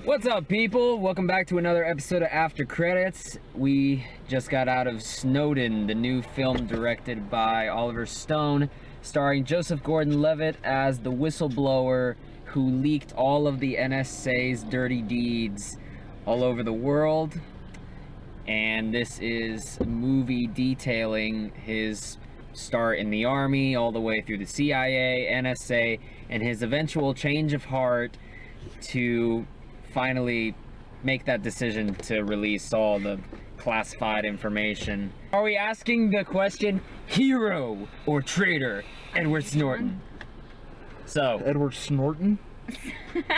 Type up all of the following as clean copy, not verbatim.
What's up, people? Welcome back to another episode of After Credits. We just got out of Snowden, the new film directed by Oliver Stone, starring Joseph Gordon-Levitt as the whistleblower who leaked all of the NSA's dirty deeds all over the world. And this is a movie detailing his start in the Army, all the way through the CIA, NSA, and his eventual change of heart to finally make that decision to release all the classified information. Are we asking the question, hero or traitor, Edward Snowden? So, Edward Snowden?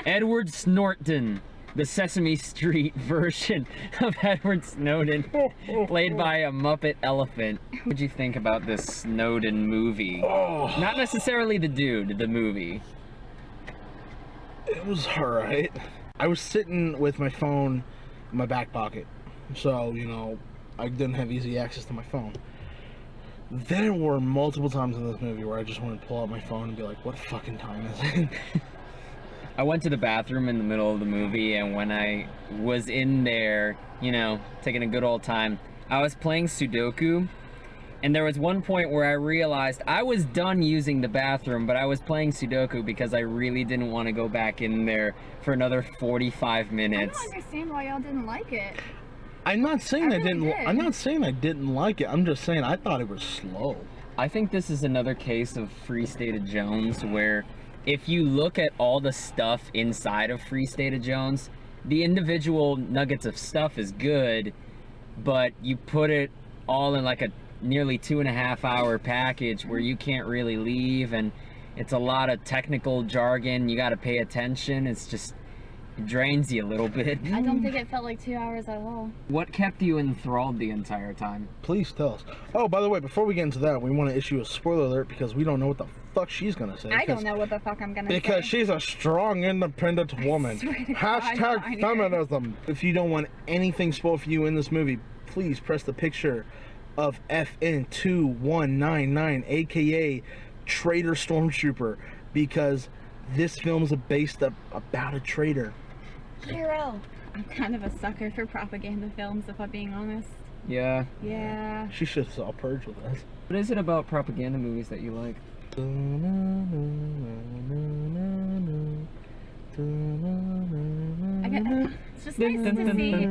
Edward Snowden, the Sesame Street version of Edward Snowden, played by a Muppet elephant. What did you think about this Snowden movie? Oh. Not necessarily the dude, the movie. It was alright. I was sitting with my phone in my back pocket, so, you know, I didn't have easy access to my phone. There were multiple times in this movie where I just wanted to pull out my phone and be like, what fucking time is it? I went to the bathroom in the middle of the movie, and when I was in there, you know, taking a good old time, I was playing Sudoku, and there was one point where I realized I was done using the bathroom, but I was playing Sudoku because I really didn't want to go back in there for another 45 minutes. I don't understand why y'all didn't like it. I'm not saying I really didn't. did. I'm not saying I didn't like it. I'm just saying I thought it was slow. I think this is another case of Free State of Jones, where if you look at all the stuff inside of Free State of Jones, the individual nuggets of stuff is good, but you put it all in like a nearly 2.5 hour package where you can't really leave, and it's a lot of technical jargon. You got to pay attention. It's just, it drains you a little bit. I don't think it felt like 2 hours at all. What kept you enthralled the entire time? Please tell us. Oh, by the way, before we get into that, we want to issue a spoiler alert because we don't know what the fuck she's gonna say. I don't know what the fuck I'm gonna say. Because she's a strong, independent woman. swear to God, Hashtag I know. feminism. If you don't want anything spoiled for you in this movie, please press the picture of FN2199, aka Traitor Stormtrooper, because this film is based about a traitor. Hero. I'm kind of a sucker for propaganda films, if I'm being honest. Yeah. Yeah. She should have saw Purge with us. What is it about propaganda movies that you like? It's just nice to see.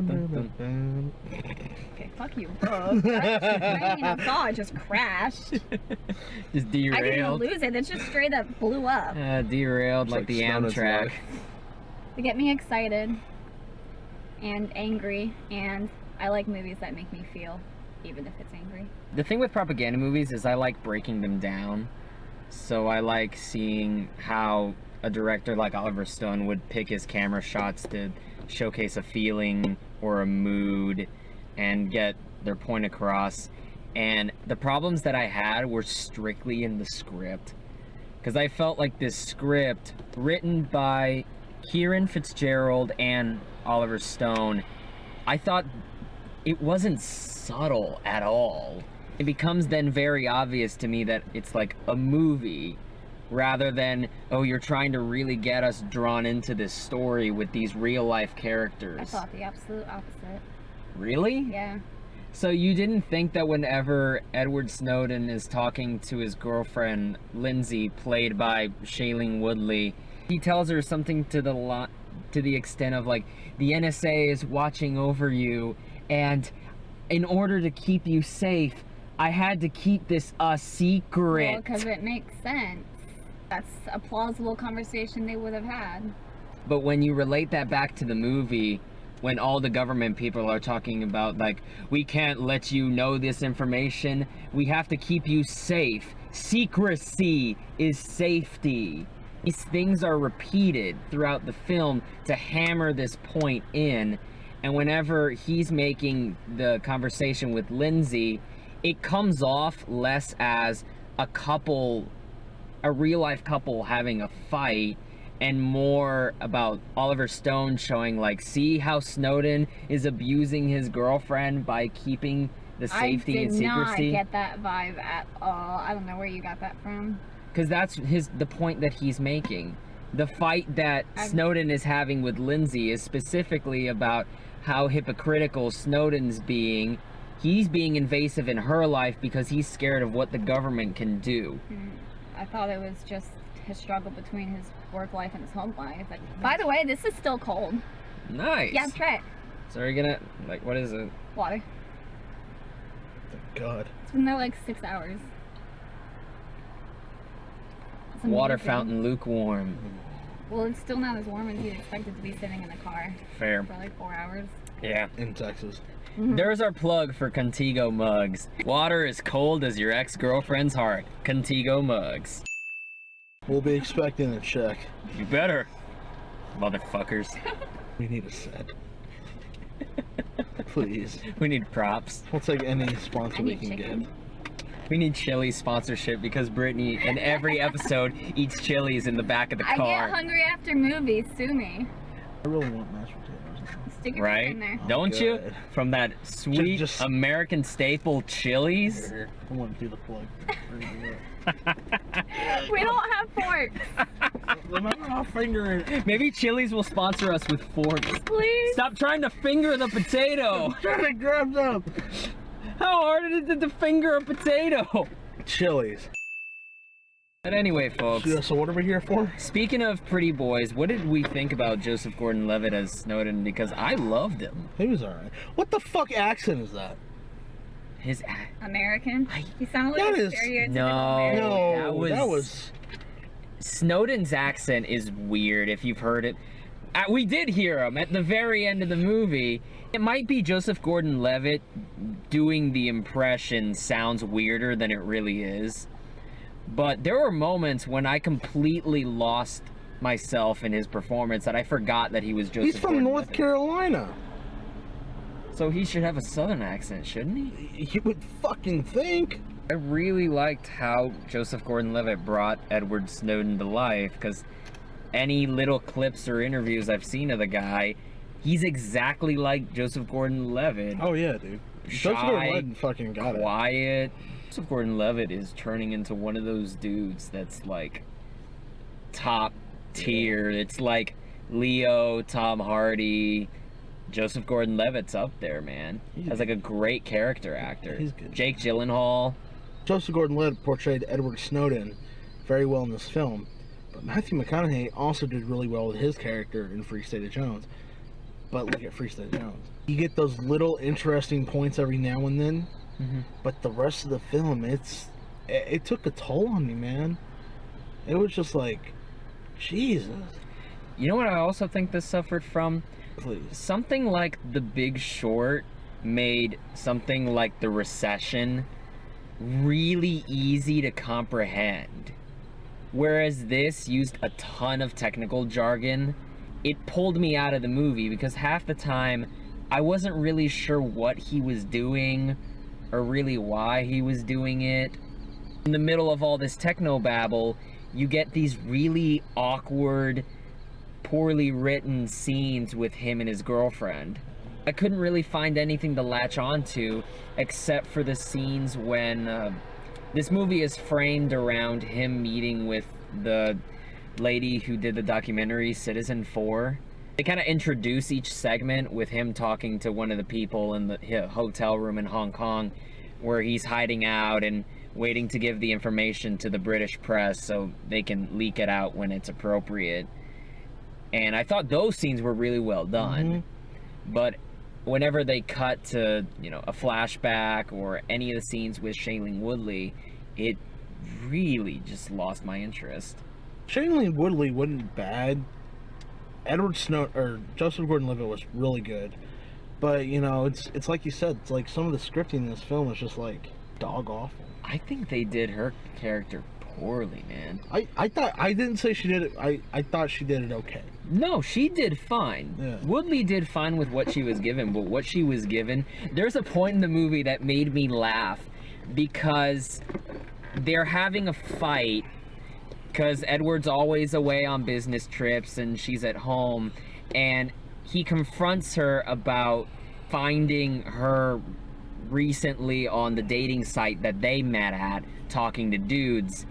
Okay, fuck you. I saw it just crashed. Just I didn't even derailed. lose it. It just straight up blew up. Derailed like It's the like Snowden's Amtrak. life. They get me excited and angry, and I like movies that make me feel, even if it's angry. The thing with propaganda movies is I like breaking them down. So I like seeing how a director like Oliver Stone would pick his camera shots to showcase a feeling or a mood and get their point across. And the problems that I had were strictly in the script, because I felt like this script, written by Kieran Fitzgerald and Oliver Stone, I thought it wasn't subtle at all. It becomes then very obvious to me that it's like a movie, rather than, oh, you're trying to really get us drawn into this story with these real life characters. I thought the absolute opposite. Really? Yeah. So you didn't think that whenever Edward Snowden is talking to his girlfriend, Lindsay, played by Shailene Woodley, he tells her something to the extent of like, the NSA is watching over you, and in order to keep you safe, I had to keep this a secret. Well, because it makes sense. That's a plausible conversation they would have had. But when you relate that back to the movie, when all the government people are talking about, like, we can't let you know this information, we have to keep you safe. Secrecy is safety. These things are repeated throughout the film to hammer this point in. And whenever he's making the conversation with Lindsay, it comes off less as a couple, a real life couple having a fight, and more about Oliver Stone showing like, see how Snowden is abusing his girlfriend by keeping the safety and secrecy. I did not get that vibe at all. I don't know where you got that from. Because that's the point that he's making. the fight that Snowden is having with Lindsay is specifically about how hypocritical Snowden's being. He's being invasive in her life because he's scared of what the government can do. I thought it was just his struggle between his work life and his home life. But, by the way, this is still cold. Nice. Yeah, try it. So are you gonna, like, what is it? Water. Thank God. It's been there like 6 hours. It's Water amazing. fountain lukewarm. Well, it's still not as warm as you'd expect it to be sitting in the car Fair. for like 4 hours. Yeah. In Texas. There's our plug for Contigo mugs. Water as cold as your ex-girlfriend's heart. Contigo mugs. We'll be expecting a check. You better, motherfuckers. We need a set. Please. We need props. We'll take any sponsor I we need can chicken. get. We need Chili's sponsorship because Brittany, in every episode, eats Chili's in the back of the I car. get hungry after movies. Sue me. I really want mashed potatoes now. Stick your finger Right? in there. Don't you? Good. From that sweet Just- American staple Chili's. Here, I want to do the plug. We don't have forks. I'll finger it. Maybe Chili's will sponsor us with forks. Please. Stop trying to finger the potato. Trying to grab them. How hard is it to finger a potato? Chili's. But anyway, folks. So what are we here for? Speaking of pretty boys, what did we think about Joseph Gordon-Levitt as Snowden? Because I loved him. He was alright. What the fuck accent is that? His American. He sounded like That a is- stereotypical No. American. No, that was- Snowden's accent is weird if you've heard it. We did hear him at the very end of the movie. It might be Joseph Gordon-Levitt doing the impression sounds weirder than it really is. But there were moments when I completely lost myself in his performance that I forgot that he was Joseph He's from North Gordon-Levitt. Carolina. So he should have a southern accent, shouldn't he? You would fucking think. I really liked how Joseph Gordon-Levitt brought Edward Snowden to life, because any little clips or interviews I've seen of the guy, he's exactly like Joseph Gordon-Levitt. Oh yeah, dude. Shy, Joseph Gordon-Levitt fucking got it. Quiet. Joseph Gordon-Levitt is turning into one of those dudes that's like top tier. It's like Leo, Tom Hardy. Joseph Gordon-Levitt's up there, man. As like a great character actor. He's good. Jake Gyllenhaal. Joseph Gordon-Levitt portrayed Edward Snowden very well in this film, but Matthew McConaughey also did really well with his character in Free State of Jones. But look at Free State of Jones. You get those little interesting points every now and then, but the rest of the film, it took a toll on me, man. It was just like, Jesus. You know what I also think this suffered from? Please. Something like The Big Short made something like The Recession really easy to comprehend. Whereas this used a ton of technical jargon. It pulled me out of the movie because half the time I wasn't really sure what he was doing or really why he was doing it. In the middle of all this technobabble, you get these really awkward, poorly written scenes with him and his girlfriend. I couldn't really find anything to latch onto except for the scenes when this movie is framed around him meeting with the lady who did the documentary Citizen 4. They kind of introduce each segment with him talking to one of the people in the hotel room in Hong Kong where he's hiding out and waiting to give the information to the British press so they can leak it out when it's appropriate. And I thought those scenes were really well done. But whenever they cut to, you know, a flashback or any of the scenes with Shailene Woodley, it really just lost my interest. Shailene Woodley wasn't bad. Joseph Gordon-Levitt was really good. But, you know, it's like you said, it's like some of the scripting in this film is just like dog awful. I think they did her character poorly, man. I thought, I didn't say she did it, I thought she did it okay. No, she did fine. Yeah. Woodley did fine with what she was given, but what she was given, there's a point in the movie that made me laugh because they're having a fight because Edward's always away on business trips and she's at home, and he confronts her about finding her recently on the dating site that they met at, talking to dudes,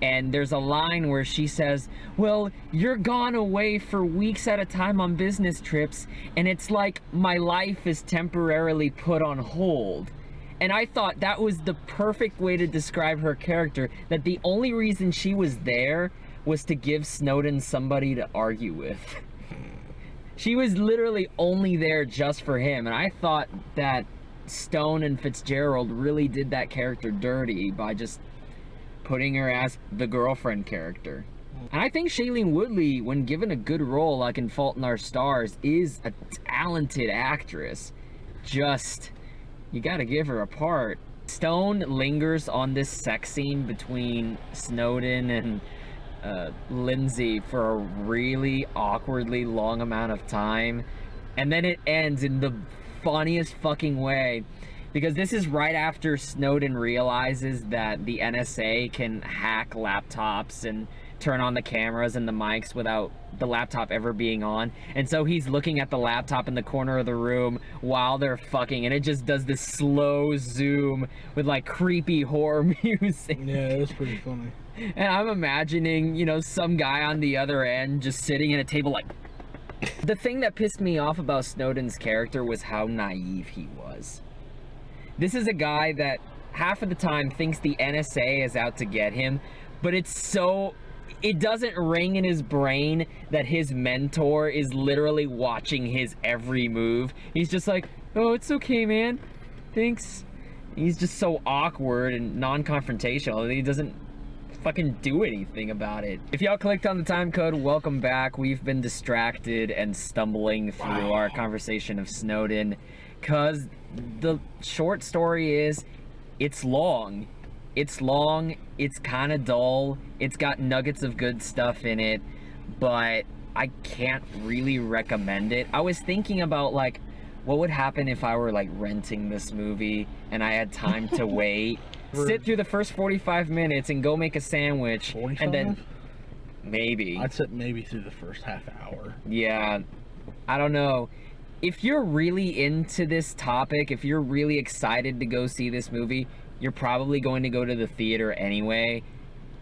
And there's a line where she says, well, you're gone away for weeks at a time on business trips, and it's like my life is temporarily put on hold. And I thought that was the perfect way to describe her character, that the only reason she was there was to give Snowden somebody to argue with. She was literally only there just for him, and I thought that Stone and Fitzgerald really did that character dirty by just putting her as the girlfriend character. And I think Shailene Woodley, when given a good role like in Fault in Our Stars, is a talented actress. Just, you gotta give her a part. Stone lingers on this sex scene between Snowden and Lindsay for a really awkwardly long amount of time, and then it ends in the funniest fucking way, because this is right after Snowden realizes that the NSA can hack laptops and turn on the cameras and the mics without the laptop ever being on, and so he's looking at the laptop in the corner of the room while they're fucking, and it just does this slow zoom with like creepy horror music. Yeah, it was pretty funny. And I'm imagining, you know, some guy on the other end just sitting at a table like... The thing that pissed me off about Snowden's character was how naive he was. This is a guy that half of the time thinks the NSA is out to get him, but it doesn't ring in his brain that his mentor is literally watching his every move. He's just like, oh, it's okay, man. Thanks. He's just so awkward and non-confrontational. He doesn't fucking do anything about it. If y'all clicked on the time code, welcome back. We've been distracted and stumbling through our conversation of Snowden, because the short story is, it's long. It's long, it's kind of dull, it's got nuggets of good stuff in it, but I can't really recommend it. I was thinking about, like, what would happen if I were like renting this movie and I had time to wait, sit through the first 45 minutes and go make a sandwich, 45? and then maybe. I'd sit maybe through the first half hour. Yeah, I don't know. If you're really into this topic, if you're really excited to go see this movie, you're probably going to go to the theater anyway.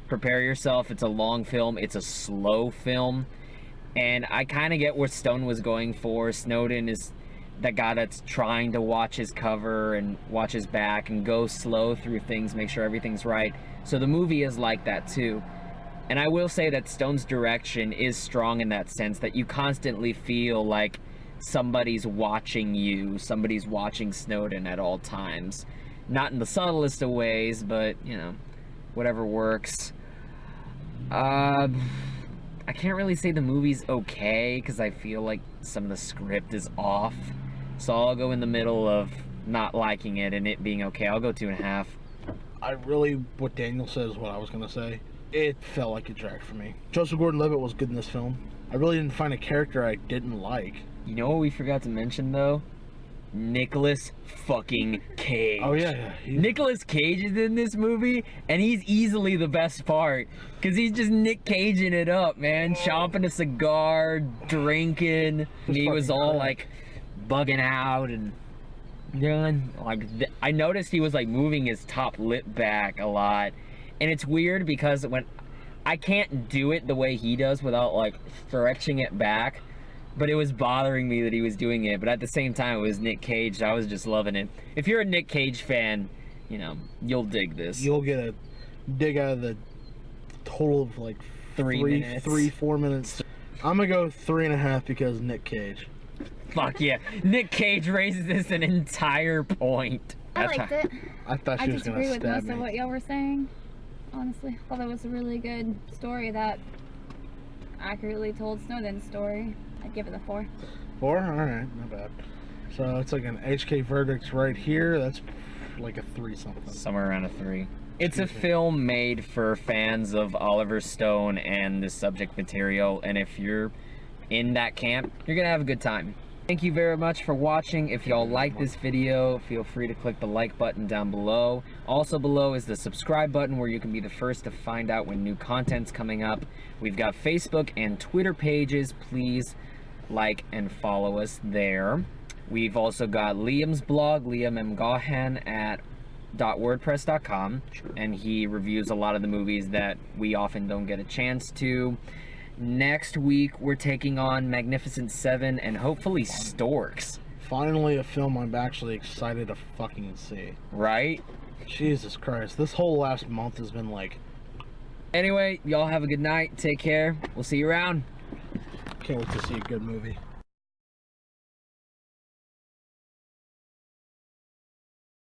Prepare yourself. It's a long film. It's a slow film. And I kind of get what Stone was going for. Snowden is that guy that's trying to watch his cover and watch his back and go slow through things, make sure everything's right. So the movie is like that too. And I will say that Stone's direction is strong in that sense, that you constantly feel like somebody's watching you, somebody's watching Snowden at all times. Not in the subtlest of ways, but, you know, whatever works. I can't really say the movie's okay, because I feel like some of the script is off. So I'll go in the middle of not liking it and it being okay. I'll go 2.5. What Daniel said is what I was going to say. It felt like it dragged for me. Joseph Gordon-Levitt was good in this film. I really didn't find a character I didn't like. You know what we forgot to mention, though? Nicolas fucking Cage. Oh yeah. Nicolas Cage is in this movie, and he's easily the best part, because he's just Nick Caging it up, man. Chomping a cigar, drinking, and he was all like bugging out, and like I noticed he was like moving his top lip back a lot, and it's weird because when I can't do it the way he does without like stretching it back. But it was bothering me that he was doing it. But at the same time, it was Nick Cage. So I was just loving it. If you're a Nick Cage fan, you know, you'll dig this. You'll get a dig out of the total of like 4 minutes. I'm going to go 3.5 because Nick Cage. Fuck yeah. Nick Cage raises this an entire point. I liked it. I thought she was going to stab me. I disagree with most of what y'all were saying. Honestly, I thought it was a really good story that accurately told Snowden's story. I'd give it a 4. 4? Alright, not bad. So it's like an HK verdict right here. That's like a 3 something. Somewhere around a 3. It's a film made for fans of Oliver Stone and the subject material, and if you're in that camp, you're gonna have a good time. Thank you very much for watching. If y'all like this video, feel free to click the like button down below. Also below is the subscribe button where you can be the first to find out when new content's coming up. We've got Facebook and Twitter pages. Please like and follow us there. We've also got Liam's blog, Liam M. Gahan, at HalfKocked.wordpress.com, and he reviews a lot of the movies that we often don't get a chance to. Next week, we're taking on Magnificent Seven and hopefully Storks. Finally, a film I'm actually excited to fucking see. Right? Jesus Christ. This whole last month has been like... Anyway, y'all have a good night. Take care. We'll see you around. Can't wait to see a good movie.